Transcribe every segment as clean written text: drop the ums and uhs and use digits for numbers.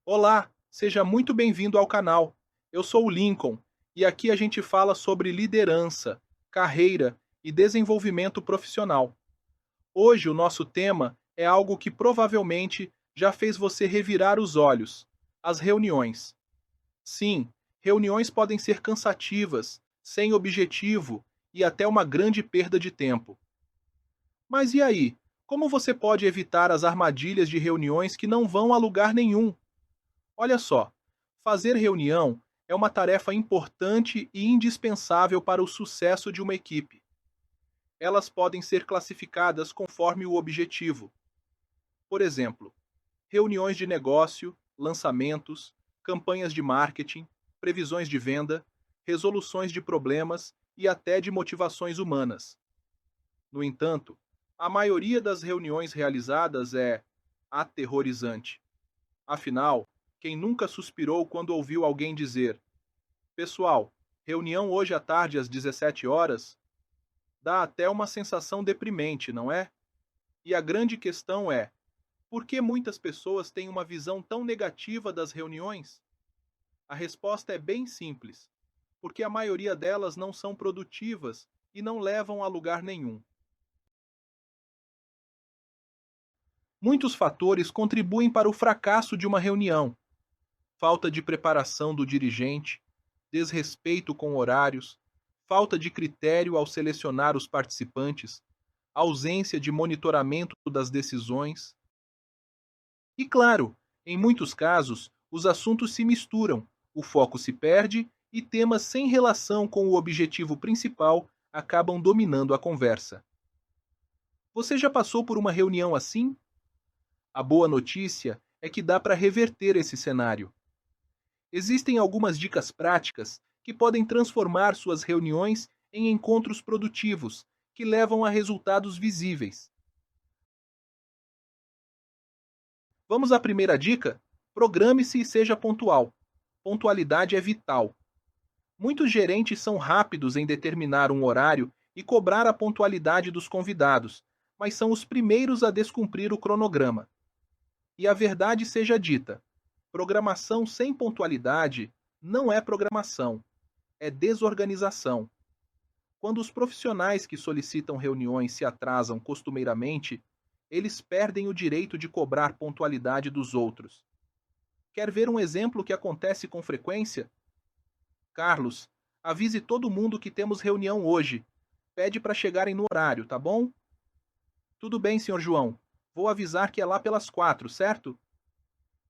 Olá, seja muito bem-vindo ao canal. Eu sou o Lincoln e aqui a gente fala sobre liderança, carreira e desenvolvimento profissional. Hoje o nosso tema é algo que provavelmente já fez você revirar os olhos: as reuniões. Sim, reuniões podem ser cansativas, sem objetivo e até uma grande perda de tempo. Mas e aí? Como você pode evitar as armadilhas de reuniões que não vão a lugar nenhum? Olha só, fazer reunião é uma tarefa importante e indispensável para o sucesso de uma equipe. Elas podem ser classificadas conforme o objetivo. Por exemplo, reuniões de negócio, lançamentos, campanhas de marketing, previsões de venda, resoluções de problemas e até de motivações humanas. No entanto, a maioria das reuniões realizadas é aterrorizante. Afinal, quem nunca suspirou quando ouviu alguém dizer: Pessoal, reunião hoje à tarde às 17 horas? Dá até uma sensação deprimente, não é? E a grande questão é: por que muitas pessoas têm uma visão tão negativa das reuniões? A resposta é bem simples: porque a maioria delas não são produtivas e não levam a lugar nenhum. Muitos fatores contribuem para o fracasso de uma reunião: falta de preparação do dirigente, desrespeito com horários, falta de critério ao selecionar os participantes, ausência de monitoramento das decisões. E claro, em muitos casos, os assuntos se misturam, o foco se perde e temas sem relação com o objetivo principal acabam dominando a conversa. Você já passou por uma reunião assim? A boa notícia é que dá para reverter esse cenário. Existem algumas dicas práticas que podem transformar suas reuniões em encontros produtivos, que levam a resultados visíveis. Vamos à primeira dica? Programe-se e seja pontual. Pontualidade é vital. Muitos gerentes são rápidos em determinar um horário e cobrar a pontualidade dos convidados, mas são os primeiros a descumprir o cronograma. E a verdade seja dita: programação sem pontualidade não é programação, é desorganização. Quando os profissionais que solicitam reuniões se atrasam costumeiramente, eles perdem o direito de cobrar pontualidade dos outros. Quer ver um exemplo que acontece com frequência? Carlos, avise todo mundo que temos reunião hoje. Pede para chegarem no horário, tá bom? Tudo bem, senhor João. Vou avisar que é lá pelas 4, certo?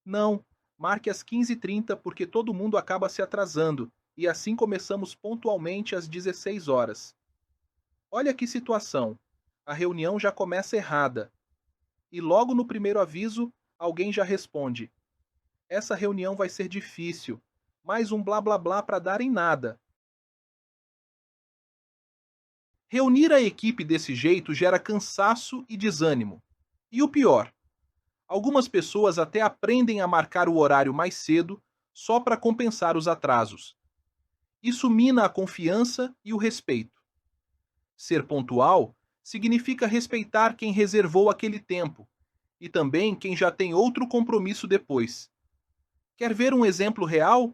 Não, marque às 15h30 porque todo mundo acaba se atrasando e assim começamos pontualmente às 16 horas. Olha que situação. A reunião já começa errada. E logo no primeiro aviso, alguém já responde: Essa reunião vai ser difícil. Mais um blá blá blá para dar em nada. Reunir a equipe desse jeito gera cansaço e desânimo. E o pior, algumas pessoas até aprendem a marcar o horário mais cedo só para compensar os atrasos. Isso mina a confiança e o respeito. Ser pontual significa respeitar quem reservou aquele tempo e também quem já tem outro compromisso depois. Quer ver um exemplo real?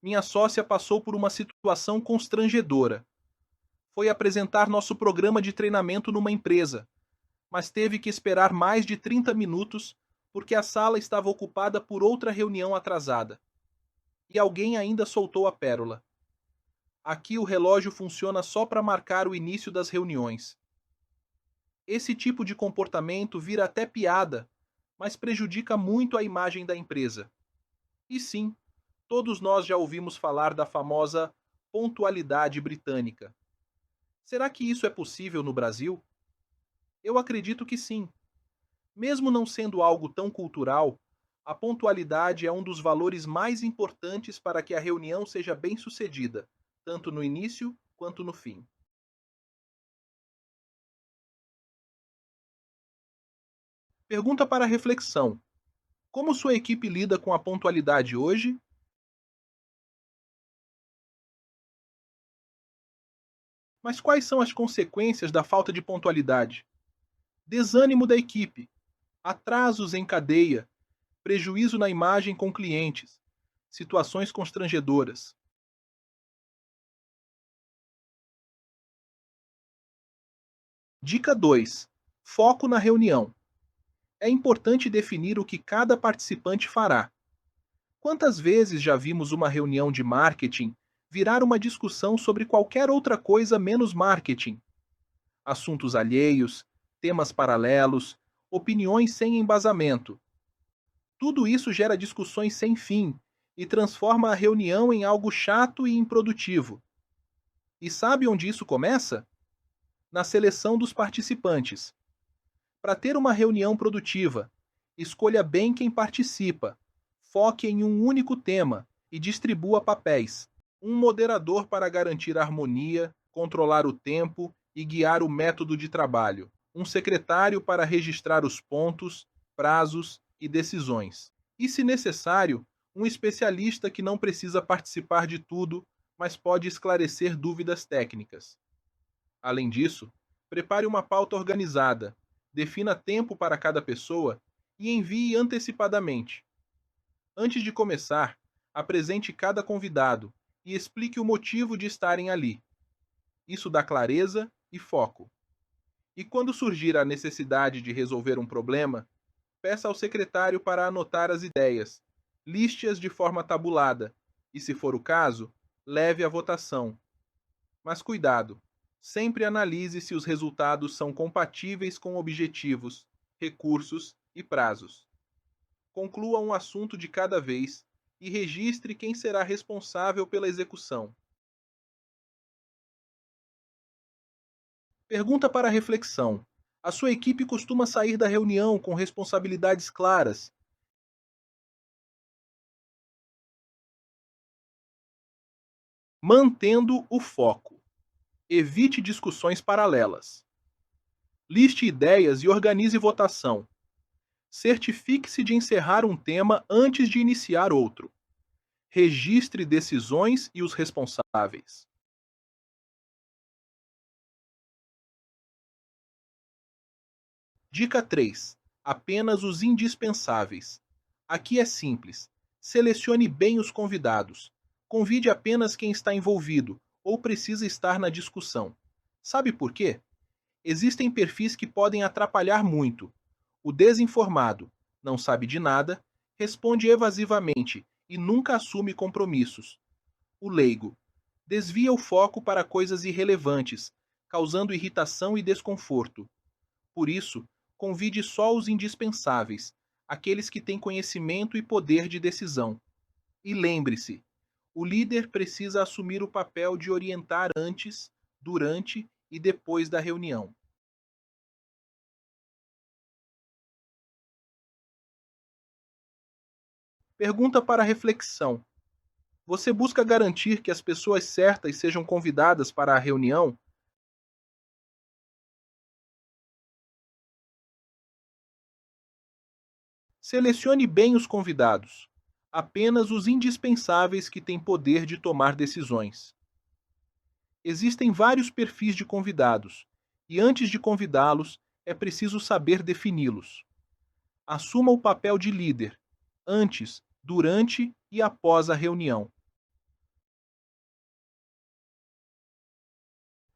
Minha sócia passou por uma situação constrangedora. Foi apresentar nosso programa de treinamento numa empresa, mas teve que esperar mais de 30 minutos porque a sala estava ocupada por outra reunião atrasada. E alguém ainda soltou a pérola: Aqui o relógio funciona só para marcar o início das reuniões. Esse tipo de comportamento vira até piada, mas prejudica muito a imagem da empresa. E sim, todos nós já ouvimos falar da famosa pontualidade britânica. Será que isso é possível no Brasil? Eu acredito que sim. Mesmo não sendo algo tão cultural, a pontualidade é um dos valores mais importantes para que a reunião seja bem-sucedida, tanto no início quanto no fim. Pergunta para reflexão: como sua equipe lida com a pontualidade hoje? Mas quais são as consequências da falta de pontualidade? Desânimo da equipe, atrasos em cadeia, prejuízo na imagem com clientes, situações constrangedoras. Dica 2: foco na reunião. É importante definir o que cada participante fará. Quantas vezes já vimos uma reunião de marketing virar uma discussão sobre qualquer outra coisa menos marketing? Assuntos alheios, temas paralelos, opiniões sem embasamento. Tudo isso gera discussões sem fim e transforma a reunião em algo chato e improdutivo. E sabe onde isso começa? Na seleção dos participantes. Para ter uma reunião produtiva, escolha bem quem participa, foque em um único tema e distribua papéis. Um moderador para garantir a harmonia, controlar o tempo e guiar o método de trabalho. Um secretário para registrar os pontos, prazos e decisões. E, se necessário, um especialista que não precisa participar de tudo, mas pode esclarecer dúvidas técnicas. Além disso, prepare uma pauta organizada, defina tempo para cada pessoa e envie antecipadamente. Antes de começar, apresente cada convidado e explique o motivo de estarem ali. Isso dá clareza e foco. E quando surgir a necessidade de resolver um problema, peça ao secretário para anotar as ideias, liste-as de forma tabulada e, se for o caso, leve à votação. Mas cuidado! Sempre analise se os resultados são compatíveis com objetivos, recursos e prazos. Conclua um assunto de cada vez e registre quem será responsável pela execução. Pergunta para reflexão: a sua equipe costuma sair da reunião com responsabilidades claras? Mantendo o foco. Evite discussões paralelas. Liste ideias e organize votação. Certifique-se de encerrar um tema antes de iniciar outro. Registre decisões e os responsáveis. Dica 3: apenas os indispensáveis. Aqui é simples. Selecione bem os convidados. Convide apenas quem está envolvido ou precisa estar na discussão. Sabe por quê? Existem perfis que podem atrapalhar muito. O desinformado não sabe de nada, responde evasivamente e nunca assume compromissos. O leigo desvia o foco para coisas irrelevantes, causando irritação e desconforto. Por isso, convide só os indispensáveis, aqueles que têm conhecimento e poder de decisão. E lembre-se, o líder precisa assumir o papel de orientar antes, durante e depois da reunião. Pergunta para reflexão: você busca garantir que as pessoas certas sejam convidadas para a reunião? Selecione bem os convidados. Apenas os indispensáveis que têm poder de tomar decisões. Existem vários perfis de convidados, e antes de convidá-los, é preciso saber defini-los. Assuma o papel de líder, antes, durante e após a reunião.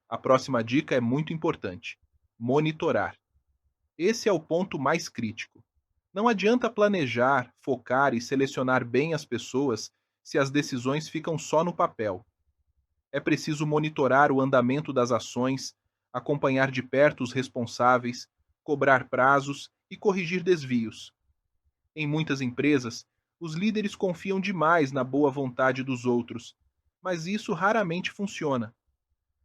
A próxima dica é muito importante: monitorar. Esse é o ponto mais crítico. Não adianta planejar, focar e selecionar bem as pessoas se as decisões ficam só no papel. É preciso monitorar o andamento das ações, acompanhar de perto os responsáveis, cobrar prazos e corrigir desvios. Em muitas empresas, os líderes confiam demais na boa vontade dos outros, mas isso raramente funciona.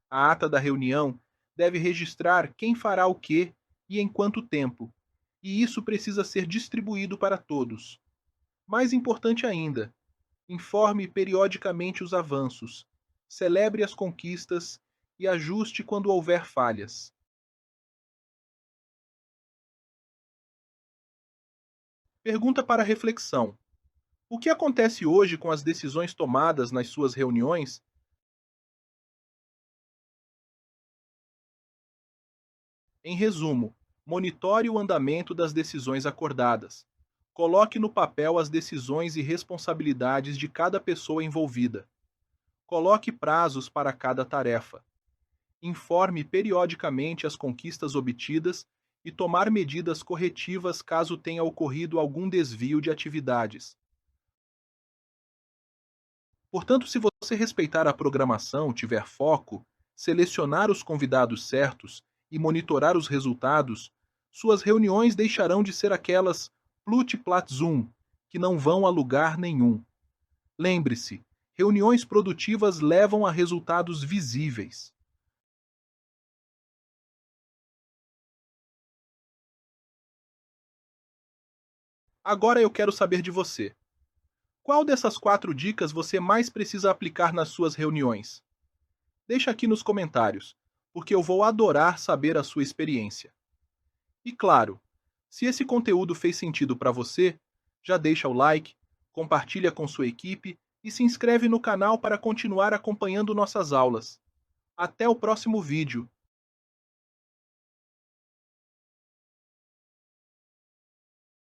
A ata da reunião deve registrar quem fará o quê e em quanto tempo, e isso precisa ser distribuído para todos. Mais importante ainda, informe periodicamente os avanços, celebre as conquistas e ajuste quando houver falhas. Pergunta para reflexão: o que acontece hoje com as decisões tomadas nas suas reuniões? Em resumo, monitore o andamento das decisões acordadas. Coloque no papel as decisões e responsabilidades de cada pessoa envolvida. Coloque prazos para cada tarefa. Informe periodicamente as conquistas obtidas e tomar medidas corretivas caso tenha ocorrido algum desvio de atividades. Portanto, se você respeitar a programação, tiver foco, selecionar os convidados certos e monitorar os resultados, suas reuniões deixarão de ser aquelas Zoom, que não vão a lugar nenhum. Lembre-se, reuniões produtivas levam a resultados visíveis. Agora eu quero saber de você. Qual dessas 4 dicas você mais precisa aplicar nas suas reuniões? Deixa aqui nos comentários, porque eu vou adorar saber a sua experiência. E claro, se esse conteúdo fez sentido para você, já deixa o like, compartilha com sua equipe e se inscreve no canal para continuar acompanhando nossas aulas. Até o próximo vídeo.